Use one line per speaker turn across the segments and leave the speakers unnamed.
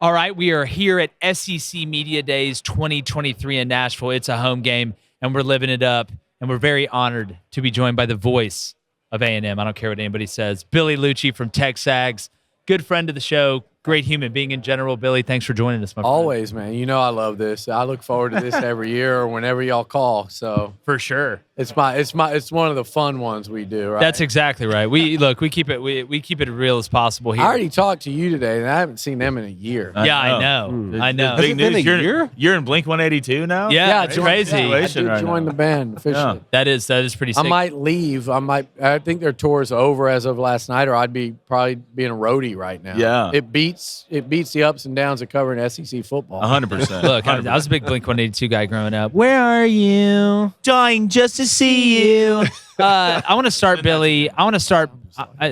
All right, we are here at SEC Media Days 2023 in Nashville. It's a home game, and we're living it up, and we're very honored to be joined by the voice of A&M. I don't care what anybody says. Billy Liucci from TexAgs, good friend of the show, great human being in general. Billy, thanks for joining us, my friend.
Always, man. You know I love this. I look forward to this every year or whenever y'all call. So
For sure.
it's one of the fun ones we do, right?
That's exactly right. We keep it we keep it as real as possible here.
I already talked to you today, and I haven't seen them in a year.
Yeah, I know. I know.
Big
been
news.
a year?
You're in Blink 182 now?
Yeah,
I
it's
joined-
crazy.
yeah, I
Congratulations
did
right
join
now.
the band officially.
That is pretty sick.
I might leave. I think their tour's over as of last night, or I'd be probably being a roadie right now.
Yeah.
It beats the ups and downs of covering SEC football.
100%.
Look, I was a big Blink-182 guy growing up. Where are you? Dying just to see you. I want to start, Billy. I want to start.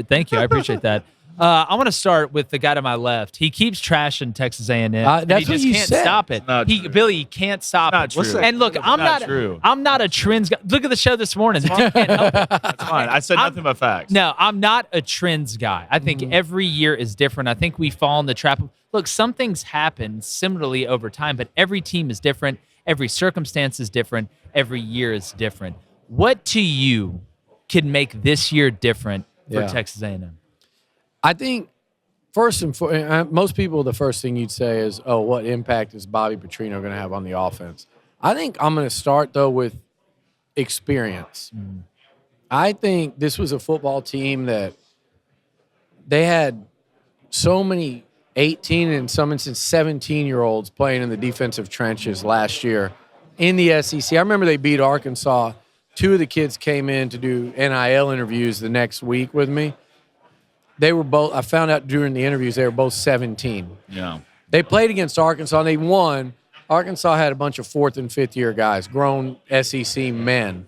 Thank you. I appreciate that. I want to start with the guy to my left. He keeps trashing Texas A&M.
That's
he
what
just
you
can't
said.
stop it.
Not true.
Billy, he can't stop
Not
it.
true.
And look, I'm
Not
not
true.
I'm not a trends guy. Look at the show this morning. The dude can't help it.
That's fine. I said nothing but facts.
No, I'm not a trends guy. I think every year is different. I think we fall in the trap of, look, some things happen similarly over time, but every team is different. Every circumstance is different. Every year is different. What to you can make this year different for
Yeah.
Texas A&M?
I think first and foremost, most people, the first thing you'd say is, "Oh, what impact is Bobby Petrino going to have on the offense?" I think I'm going to start though with experience. I think this was a football team that they had so many 18 and in some instances 17-year-olds playing in the defensive trenches last year in the SEC. I remember they beat Arkansas. Two of the kids came in to do NIL interviews the next week with me. They were both, I found out during the interviews, they were both 17.
Yeah.
They played against Arkansas, and they won. Arkansas had a bunch of fourth and fifth year guys, grown SEC men.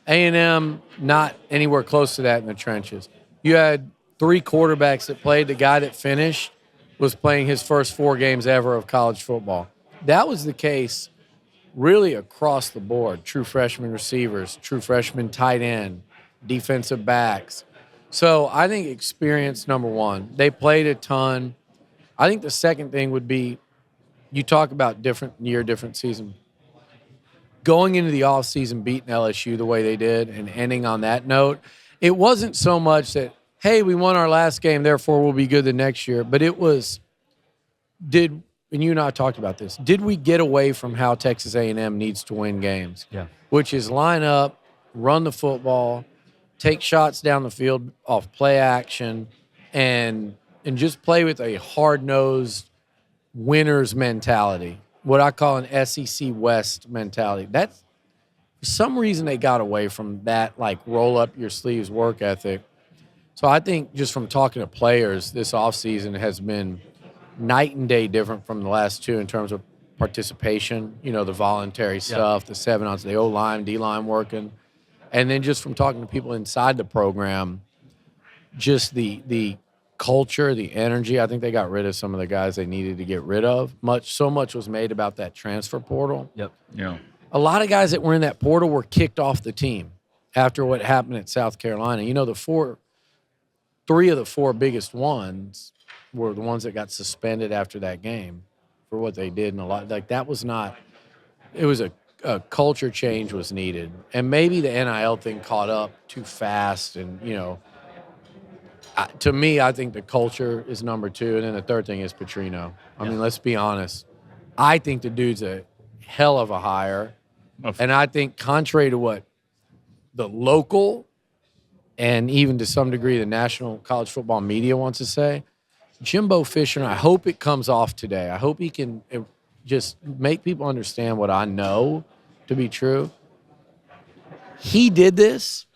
A&M, not anywhere close to that in the trenches. You had three quarterbacks that played. The guy that finished was playing his first 4 games ever of college football. That was the case really across the board. True freshman receivers, true freshman tight end, defensive backs. So I think experience, number one. They played a ton. I think the second thing would be, you talk about different year, different season. Going into the offseason, beating LSU the way they did and ending on that note, it wasn't so much that, hey, we won our last game, therefore we'll be good the next year. But it was, and you and I talked about this, did we get away from how Texas A&M needs to win games?
Yeah.
Which is line up, run the football, take shots down the field off play action, and just play with a hard-nosed winner's mentality, what I call an SEC West mentality. That's, for some reason, they got away from that, like, roll-up-your-sleeves work ethic. So I think just from talking to players, this offseason has been night and day different from the last two in terms of participation, the voluntary stuff, the 7-on, the O-line, D-line working. And then just from talking to people inside the program, just the culture, the energy. I think they got rid of some of the guys they needed to get rid of. So much was made about that transfer portal.
Yep.
Yeah.
A lot of guys that were in that portal were kicked off the team after what happened at South Carolina. Three of the 4 biggest ones were the ones that got suspended after that game for what they did. And a lot, like, that was not, it was a culture change was needed. And maybe the NIL thing caught up too fast. And, to me, I think the culture is number 2. And then the third thing is Petrino. I mean, let's be honest. I think the dude's a hell of a hire. And I think contrary to what the local and even to some degree the national college football media wants to say, Jimbo Fisher, and I hope it comes off today. I hope he can just make people understand what I know to be true. He did this.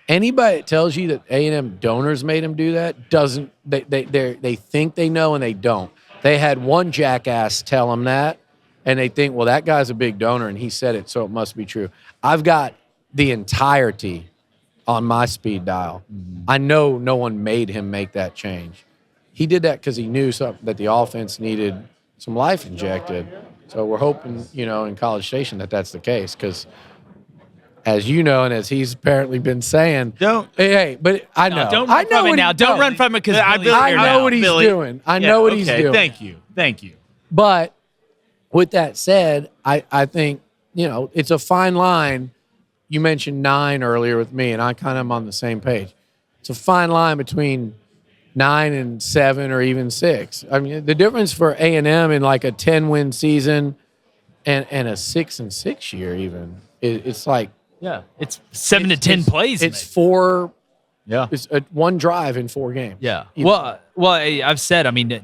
Anybody that tells you that A&M donors made him do that doesn't. They think they know and they don't. They had one jackass tell him that, and they think, well, that guy's a big donor and he said it, so it must be true. I've got the entirety on my speed dial. I know no one made him make that change. He did that because he knew that the offense needed some life injected. So we're hoping, in College Station that that's the case, because as you know, and as he's apparently been saying, but I know.
Don't run from it now. Don't run from it because
I know what he's doing. I know what he's doing.
Thank you.
But with that said, I think, it's a fine line. You mentioned 9 earlier with me, and I kind of am on the same page. It's a fine line between 9 and 7 or even 6. I mean, the difference for A&M in like a 10-win season and a 6-6 year even, it's like,
it's 7 to 10 plays.
It's 4.
Yeah,
it's one drive in 4 games.
Yeah. Well, I've said. I mean, you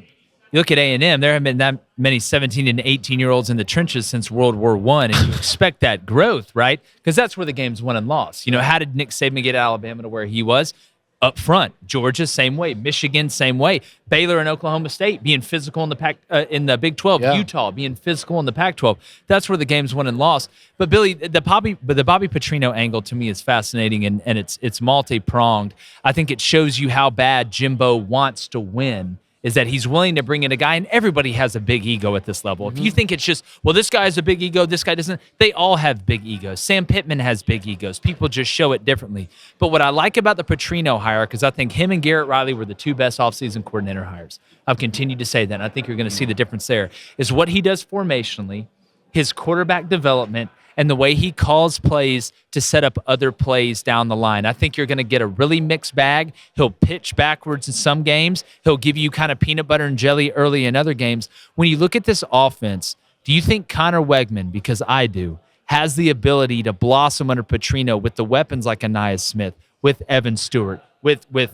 look at A&M. There haven't been that many 17 and 18-year-olds in the trenches since World War I, and you expect that growth, right? Because that's where the game's won and lost. How did Nick Saban get Alabama to where he was? Up front. Georgia, same way. Michigan, same way. Baylor and Oklahoma State being physical in the in the Big 12. Yeah. Utah being physical in the Pac-12. That's where the game's won and lost. But Billy, the Bobby Petrino angle to me is fascinating, and it's multi-pronged. I think it shows you how bad Jimbo wants to win. Is that he's willing to bring in a guy, and everybody has a big ego at this level. If you think it's just, well, this guy has a big ego, this guy doesn't, they all have big egos. Sam Pittman has big egos. People just show it differently. But what I like about the Petrino hire, because I think him and Garrett Riley were the 2 best offseason coordinator hires. I've continued to say that, and I think you're going to see the difference there, is what he does formationally, his quarterback development, and the way he calls plays to set up other plays down the line. I think you're going to get a really mixed bag. He'll pitch backwards in some games. He'll give you kind of peanut butter and jelly early in other games. When you look at this offense, do you think Connor Wegman, because I do, has the ability to blossom under Petrino with the weapons like Anais Smith, with Evan Stewart, with the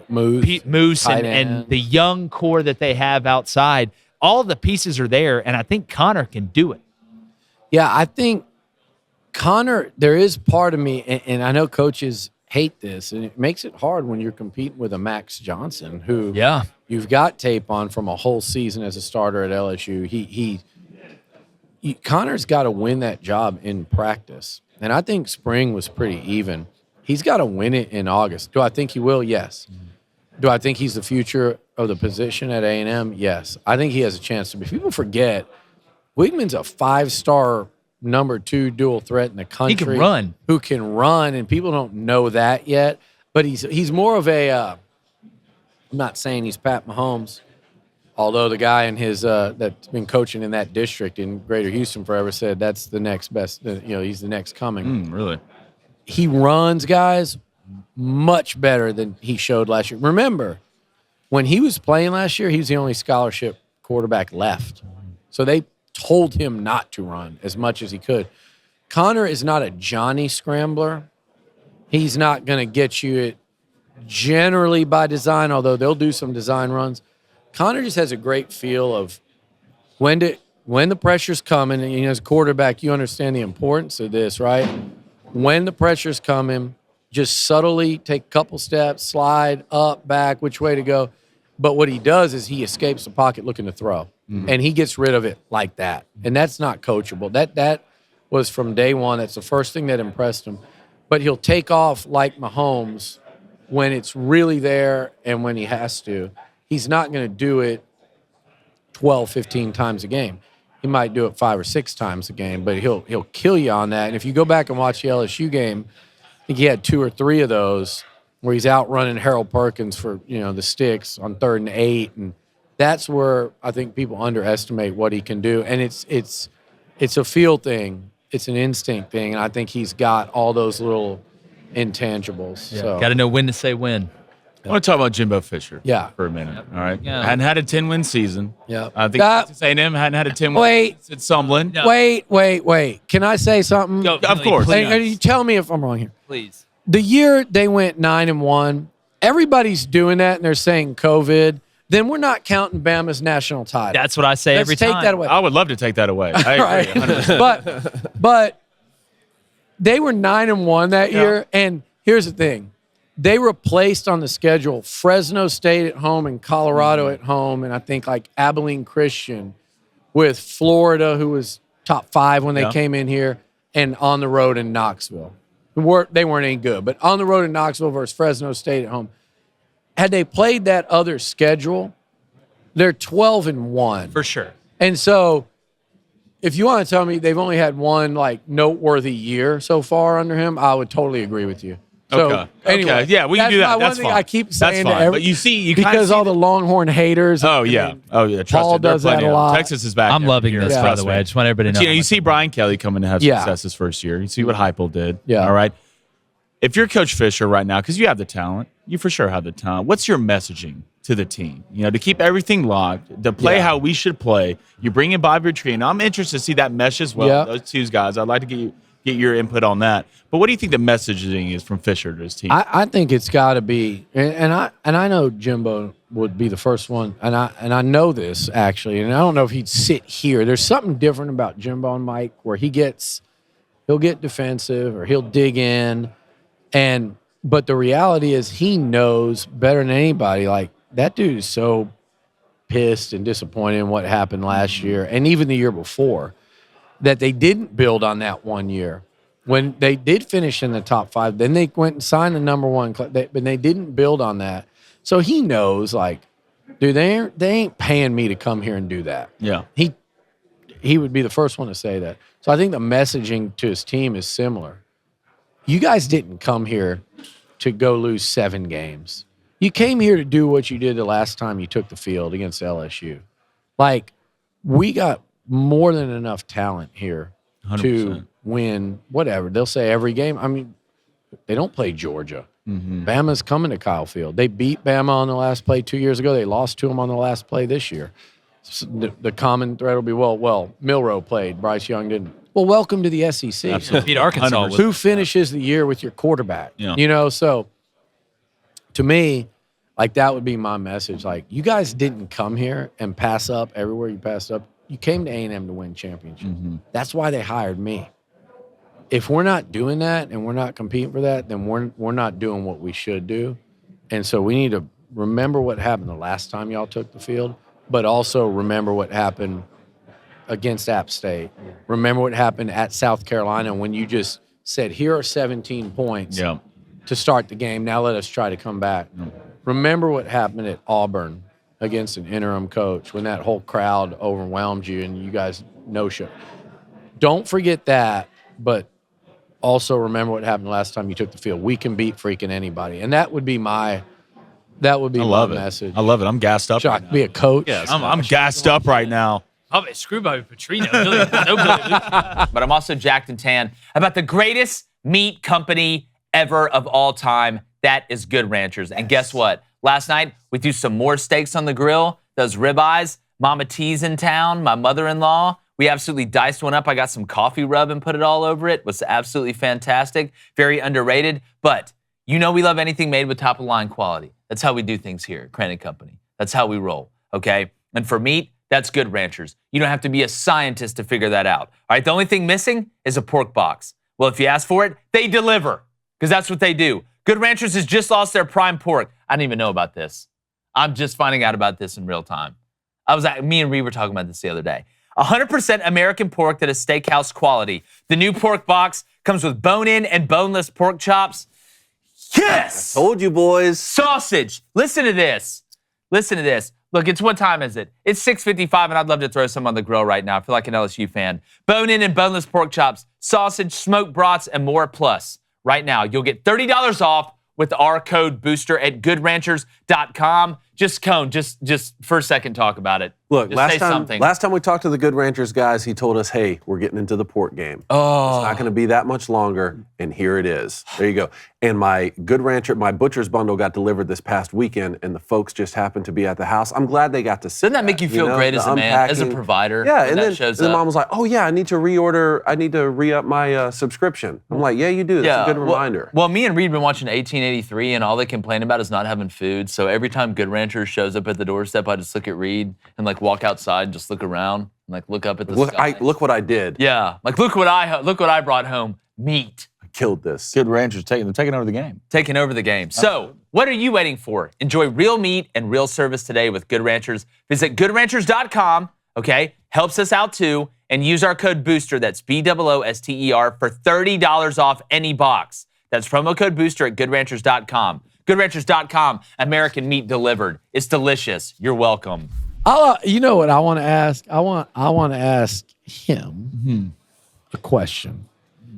Moose and the young core that they have outside? All the pieces are there, and I think Connor can do it.
Yeah, I think Connor, there is part of me, and I know coaches hate this, and it makes it hard when you're competing with a Max Johnson, who you've got tape on from a whole season as a starter at LSU. Connor's got to win that job in practice, and I think spring was pretty even. He's got to win it in August. Do I think he will? Yes. Do I think he's the future of the position at A&M? Yes. I think he has a chance to be. People forget Wigman's a 5-star number 2 dual threat in the country.
He can run.
Who can run, and people don't know that yet. But he's more of a I'm not saying he's Pat Mahomes, although the guy in his that's been coaching in that district in Greater Houston forever said that's the next best. He's the next coming.
Really?
He runs, guys, much better than he showed last year. Remember, when he was playing last year, he was the only scholarship quarterback left. So they told him not to run as much as he could. Connor is not a Johnny scrambler. He's not going to get you it generally by design, although they'll do some design runs. Connor just has a great feel of when the pressure's coming, and as a quarterback, you understand the importance of this, right? When the pressure's coming, just subtly take a couple steps, slide up, back, which way to go. But what he does is he escapes the pocket looking to throw. And he gets rid of it like that. And that's not coachable. That was from day one. That's the first thing that impressed him. But he'll take off like Mahomes when it's really there and when he has to. He's not going to do it 12, 15 times a game. He might do it 5 or 6 times a game, but he'll kill you on that. And if you go back and watch the LSU game, I think he had 2 or 3 of those where he's out running Harold Perkins for, the sticks on 3rd and 8, and that's where I think people underestimate what he can do. And it's a feel thing. It's an instinct thing. And I think he's got all those little intangibles.
Yeah,
so
got to know when to say when.
I want to talk about Jimbo Fisher for a minute. All right.
Yeah.
Hadn't had a 10-win season.
Yeah.
I think Texas A&M hadn't had a 10-win season at Sumlin.
No.
Wait. Can I say something?
Go,
of course.
And you tell me if I'm wrong here.
Please.
The year they went 9-1, everybody's doing that and they're saying COVID. Then we're not counting Bama's national title.
That's what I say every time.
Let's take that away.
I would love to take that away. I agree. 100%.
But they were 9-1 that year, and here's the thing. They replaced on the schedule Fresno State at home and Colorado at home, and I think like Abilene Christian with Florida, who was top 5 when they came in here, and on the road in Knoxville. They weren't any good, but on the road in Knoxville versus Fresno State at home. Had they played that other schedule, they're 12-1.
For sure.
And so if you want to tell me they've only had one like noteworthy year so far under him, I would totally agree with you. So, anyway,
yeah, we can do that. That's
one thing
fine.
I keep saying to
But
every,
you see,
because all the Longhorn haters.
Oh yeah. Trust
Paul
me, they're
does that
plenty
a
of them.
lot.
Texas is back.
I'm loving this, by the way. I just want everybody to know.
You see Brian Kelly coming to have success his first year. You see what Heupel did.
Yeah.
All right. If you're Coach Fisher right now, because you have the talent, you for sure have the talent. What's your messaging to the team? To keep everything locked, to play how we should play. You bring in Bobby Petrino. I'm interested to see that mesh as well.
Yeah.
Those two guys. I'd like to get your input on that. But what do you think the messaging is from Fisher to his team?
I think it's got to be, and I know Jimbo would be the first one, and I know this actually, and I don't know if he'd sit here. There's something different about Jimbo and Mike where he'll get defensive or he'll dig in, but the reality is he knows better than anybody. Like that dude is so pissed and disappointed in what happened last year and even the year before, that they didn't build on that one year. When they did finish in the top 5, then they went and signed the number 1, but they didn't build on that. So he knows, like, dude, they ain't paying me to come here and do that.
Yeah.
He would be the first one to say that. So I think the messaging to his team is similar. You guys didn't come here to go lose 7 games. You came here to do what you did the last time you took the field against LSU. Like, we got more than enough talent here
100%.
to win whatever. They'll say every game. I mean, they don't play Georgia. Bama's coming to Kyle Field. They beat Bama on the last play 2 years ago. They lost to them on the last play this year. So the common thread will be, well, Milroe played. Bryce Young didn't. Well, welcome to the SEC.
Absolutely. Beat Arkansas.
Who finishes the year with your quarterback?
Yeah.
So to me, like that would be my message. Like, you guys didn't come here and pass up everywhere you passed up. You came to A&M to win championships. That's why they hired me. If we're not doing that and we're not competing for that, then we're not doing what we should do. And so we need to remember what happened the last time y'all took the field, but also remember what happened against App State. Remember what happened at South Carolina when you just said, here are 17 points to start the game. Now let us try to come back. Remember what happened at Auburn against an interim coach when that whole crowd overwhelmed you and you guys no-show. Don't forget that, but also remember what happened last time you took the field. We can beat freaking anybody. And that would be my message.
I love it. I'm gassed up.
Shocked to be a coach.
Yes, I'm gassed up right now.
Screw Bobby Petrino. Billy Liucci.
But I'm also jacked and tan about the greatest meat company ever of all time. That is Good Ranchers. And guess what? Last night, we threw some more steaks on the grill, those ribeyes. Mama T's in town, my mother-in-law. We absolutely diced one up. I got some coffee rub and put it all over it. It was absolutely fantastic. Very underrated. But we love anything made with top-of-the-line quality. That's how we do things here at Crane & Company. That's how we roll, okay? And for meat, that's Good Ranchers. You don't have to be a scientist to figure that out. All right, the only thing missing is a pork box. Well, if you ask for it, they deliver, because that's what they do. Good Ranchers has just lost their prime pork. I didn't even know about this. I'm just finding out about this in real time. Me and Reed were talking about this the other day. 100% American pork that is steakhouse quality. The new pork box comes with bone-in and boneless pork chops. Yes!
I told you, boys.
Sausage. Listen to this. Look, what time is it? It's 6:55, and I'd love to throw some on the grill right now. I feel like an LSU fan. Bone-in and boneless pork chops, sausage, smoked brats, and more. Plus, right now, you'll get $30 off with our code BOOSTER at goodranchers.com. Just for a second, talk about it.
Look,
last
time we talked to the Good Ranchers guys, he told us, hey, we're getting into the pork game.
Oh.
It's not going to be that much longer, and here it is. There you go. And my Butcher's bundle got delivered this past weekend, and the folks just happened to be at the house. I'm glad they got to see
Doesn't that make you feel great as a man, as a provider?
Yeah, and then mom was like, oh, yeah, I need to re-up my subscription. I'm like, yeah, you do. That's a good reminder.
Well, me and Reed been watching 1883, and all they complain about is not having food. So every time Good Ranchers shows up at the doorstep, I just look at Reed and walk outside and just look around and look up at the sky.
Look what I did.
Yeah, look what I brought home. Meat.
I killed this.
Good Ranchers taking over the game.
Taking over the game. So, what are you waiting for? Enjoy real meat and real service today with Good Ranchers. Visit goodranchers.com, okay? Helps us out too. And use our code BOOSTER, that's BOOSTER, for $30 off any box. That's promo code BOOSTER at goodranchers.com. Goodranchers.com, American meat delivered. It's delicious. You're welcome.
You know what I want to ask? I want to ask him a question.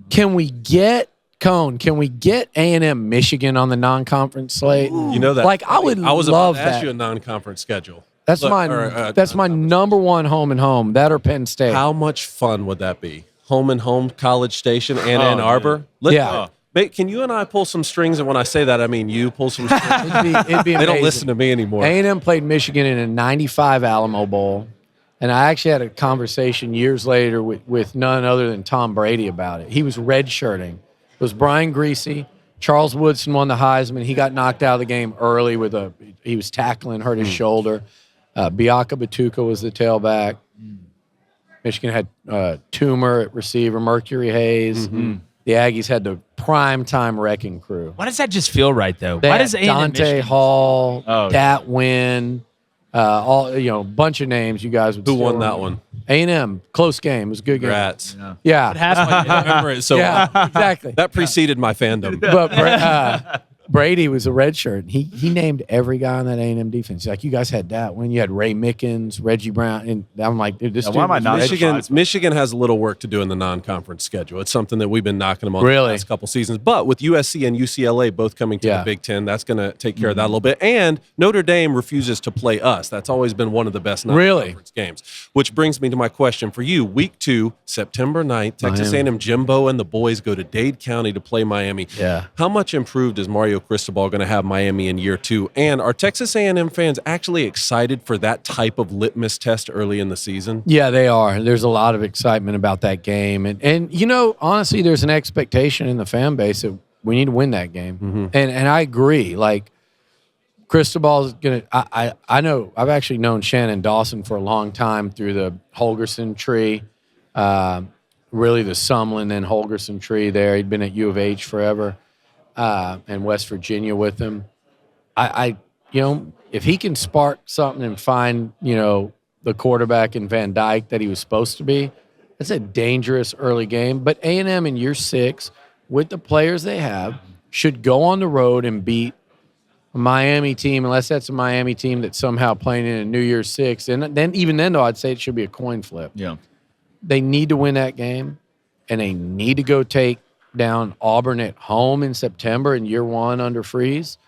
Can we get A&M Michigan on the non-conference slate?
You know that.
Like I was
about
love
to ask
that.
you a non-conference schedule.
That's my number one home and home. That or Penn State.
How much fun would that be? Home and home, College Station, and Ann Arbor.
Yeah.
Can you and I pull some strings? And when I say that, I mean you pull some strings.
It'd be
They don't
amazing.
listen to me anymore.
A&M played Michigan in a 95 Alamo Bowl. And I actually had a conversation years later with none other than Tom Brady about it. He was redshirting. It was Brian Greasy. Charles Woodson won the Heisman. He got knocked out of the game early he was tackling, hurt his shoulder. Biaka Batuka was the tailback. Michigan had Toomer at receiver, Mercury Hayes. The Aggies had the prime-time wrecking crew.
Why does that just feel right, though?
They
Why
had
does A&M
Dante
Michigan-
Hall,
Oh,
Dat Win, a bunch of names you guys would
Who
still
won that
remember.
one?
A&M, close game. It was a good game.
Congrats.
Yeah.
Half
Remember it so
Yeah,
well.
exactly.
That preceded my fandom.
But Brady was a red shirt. He named every guy on that A&M defense. He's like, you guys had that when you had Ray Mickens, Reggie Brown, and I'm like, dude, this
Now,
dude
why am I
was
not
red-
Michigan has a little work to do in the non-conference schedule. It's something that we've been knocking them on
Really?
the last couple seasons. But with USC and UCLA both coming to the Big Ten, that's going to take care of that a little bit. And Notre Dame refuses to play us. That's always been one of the best non-conference games. Which brings me to my question for you. Week 2, September 9th, Texas A&M Jimbo and the boys go to Dade County to play Miami.
Yeah.
How much improved is Mario Cristobal going to have Miami in year 2? And are Texas A&M fans actually excited for that type of litmus test early in the season?
Yeah, they are. There's a lot of excitement about that game. And honestly, there's an expectation in the fan base that we need to win that game. And I agree. Like, Cristobal's going to – I know – I've actually known Shannon Dawson for a long time through the Holgerson tree, really the Sumlin and Holgerson tree there. He'd been at U of H forever and West Virginia with him. If he can spark something and find, the quarterback in Van Dyke that he was supposed to be, that's a dangerous early game. But A&M in year 6, with the players they have, should go on the road and beat a Miami team, unless that's a Miami team that's somehow playing in a New Year's 6. And then even then, though, I'd say it should be a coin flip.
Yeah.
They need to win that game, and they need to go take down Auburn at home in September in year 1 under Freeze.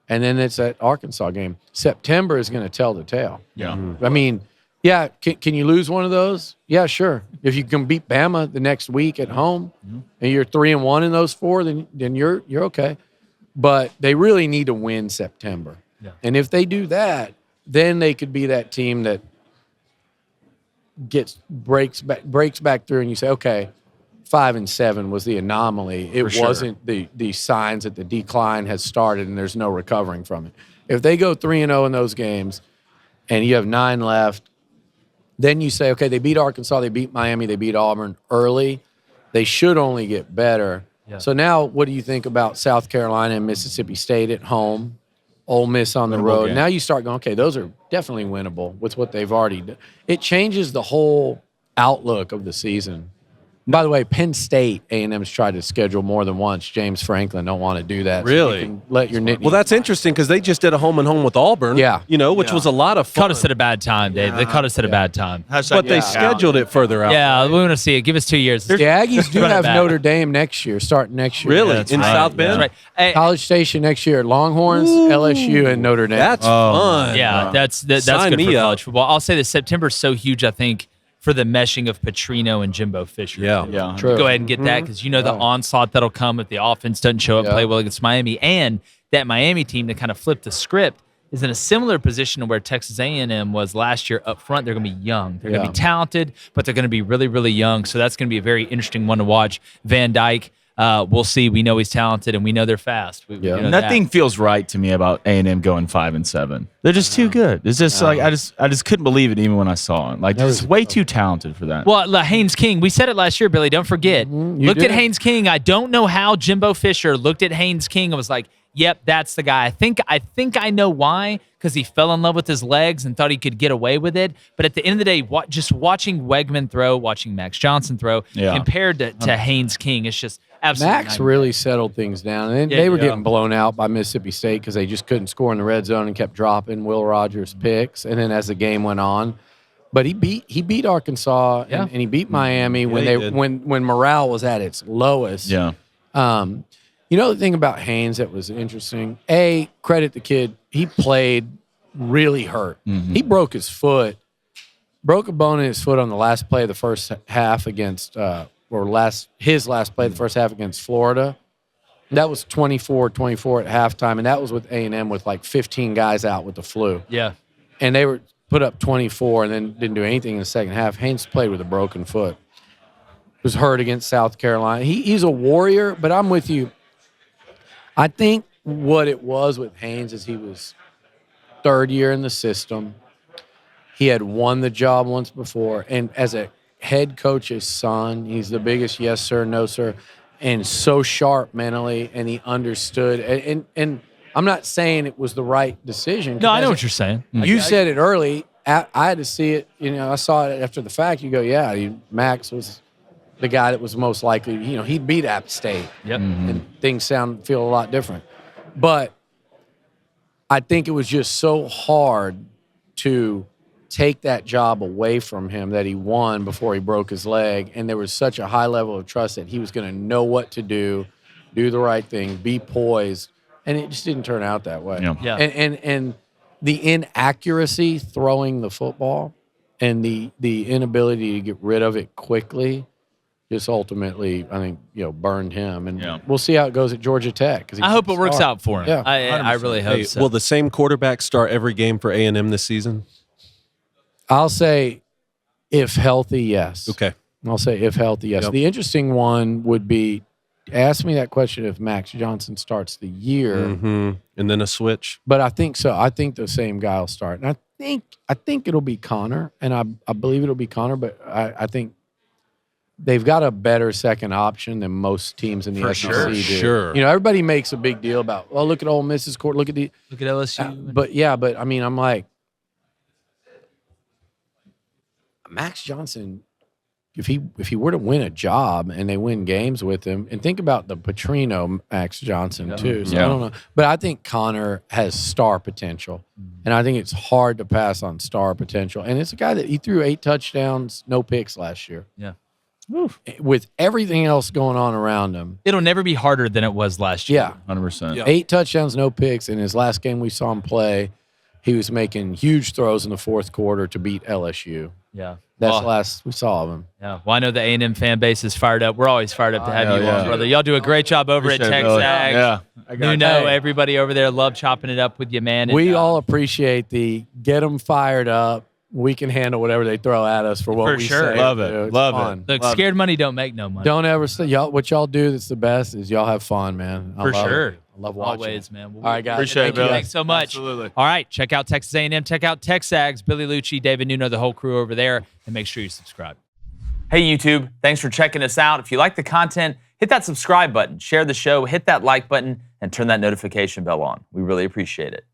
And then it's that Arkansas game. September is going to tell the tale.
Yeah.
I mean, yeah, can you lose one of those? Yeah, sure. If you can beat Bama the next week at home and you're 3-1 in those 4, then you're okay. But they really need to win September. Yeah. And if they do that, then they could be that team that breaks back through and you say, okay, 5-7 was the anomaly. It wasn't the signs that the decline has started and there's no recovering from it. If they go 3-0 in those games and you have 9 left, then you say, okay, they beat Arkansas, they beat Miami, they beat Auburn early. They should only get better. Yeah. So now what do you think about South Carolina and Mississippi State at home, Ole Miss on the road? Game. Now you start going, okay, those are definitely winnable with what they've already done. It changes the whole outlook of the season. By the way, Penn State A&M's tried to schedule more than once. James Franklin don't want to do that.
Really?
So you can let your
Well, that's interesting because they just did a home and home with Auburn.
Yeah.
Which was a lot of fun.
Caught us at a bad time, Dave. They caught us at a bad time.
But they scheduled it further out.
Yeah, we want to see it. Give us 2 years.
The Aggies do
Run it
have
back.
Notre Dame next year, starting next year.
Really?
That's
In
right.
South Bend?
That's right. Hey,
College Station next year. Longhorns, LSU, and Notre Dame.
That's fun.
yeah, that's
Sign
good
me
for
up.
college football. I'll say that September's so huge, I think, for the meshing of Petrino and Jimbo Fisher.
Yeah.
Yeah.
True.
Go ahead and get that because the onslaught that'll come if the offense doesn't show up, play well against Miami. And that Miami team that kind of flipped the script is in a similar position to where Texas A&M was last year up front. They're going to be young. They're going to be talented, but they're going to be really, really young. So that's going to be a very interesting one to watch. Van Dyke, we'll see. We know he's talented, and we know they're fast. We know
Nothing
that.
feels right to me about A&M going 5-7. They're just too good. It's just like I just couldn't believe it even when I saw it. Like, just way too talented for that.
Well, Haynes King, we said it last year, Billy. Don't forget. Looked at Haynes King. I don't know how Jimbo Fisher looked at Haynes King and was like, yep, that's the guy. I think I know why, because he fell in love with his legs and thought he could get away with it. But at the end of the day, just watching Wegman throw, watching Max Johnson throw, compared to Haynes King, it's just absolutely
Max really settled things down. And they were getting blown out by Mississippi State because they just couldn't score in the red zone and kept dropping Will Rogers picks. And then as the game went on, but he beat Arkansas and he beat Miami when morale was at its lowest.
Yeah.
You know the thing about Haynes that was interesting? Credit the kid. He played really hurt. He broke his foot, broke a bone in his foot on the last play of the first half against his last play of the first half against Florida. That was 24-24 at halftime, and that was with A&M with like 15 guys out with the flu.
Yeah.
And they were put up 24 and then didn't do anything in the second half. Haynes played with a broken foot. Was hurt against South Carolina. He's a warrior, but I'm with you. I think what it was with Haynes is he was third year in the system. He had won the job once before, and as a head coach's son, he's the biggest yes sir, no sir, and so sharp mentally, and he understood. And I'm not saying it was the right decision.
No, I know what you're saying.
You said it early. I had to see it. I saw it after the fact. You go, Max was the guy that was most likely. He'd beat App State.
Yep.
And things feel a lot different. But I think it was just so hard to take that job away from him that he won before he broke his leg. And there was such a high level of trust that he was going to know what to do the right thing, be poised. And it just didn't turn out that way.
Yeah.
And the inaccuracy throwing the football and the inability to get rid of it quickly just ultimately, I think, burned him. And we'll see how it goes at Georgia Tech.
I hope it works out for him.
Yeah.
I really hope so.
Will the same quarterback start every game for A&M this season?
I'll say if healthy, yes.
Okay.
I'll say if healthy, yes.
Yep.
The interesting one would be, ask me that question if Max Johnson starts the year.
Mm-hmm. And then a switch.
But I think so. I think the same guy will start. And I think it'll be Connor, and I believe it'll be Connor, but I think they've got a better second option than most teams in the SEC do.
Sure.
Everybody makes a big deal about, look at Ole Miss's court, look at
LSU.
But I mean, I'm like, Max Johnson, if he were to win a job and they win games with him, and think about the Petrino Max Johnson too. So I don't know, but I think Connor has star potential, and I think it's hard to pass on star potential. And it's a guy that he threw 8 touchdowns, no picks last year.
Yeah.
With everything else going on around him,
it'll never be harder than it was last year.
Yeah,
100%.
8 touchdowns, no picks. In his last game we saw him play, he was making huge throws in the fourth quarter to beat LSU.
Yeah.
That's the last we saw of him.
Yeah. Well, I know the A&M fan base is fired up. We're always fired up to have you on, brother. Y'all do a great job over at TexAgs.
Yeah.
Everybody over there love chopping it up with you, man.
We all appreciate the get them fired up. We can handle whatever they throw at us for what we say.
Love it. Love it.
Look, scared money don't make no money.
Don't ever say what y'all do that's the best is y'all have fun, man.
For sure.
I love watching.
Always, man.
All right, guys.
Appreciate it, Bill.
Thanks so much.
Absolutely.
All right, check out Texas A&M. Check out TexAgs, Billy Liucci, David Nuno, the whole crew over there, and make sure you subscribe.
Hey, YouTube. Thanks for checking us out. If you like the content, hit that subscribe button, share the show, hit that like button, and turn that notification bell on. We really appreciate it.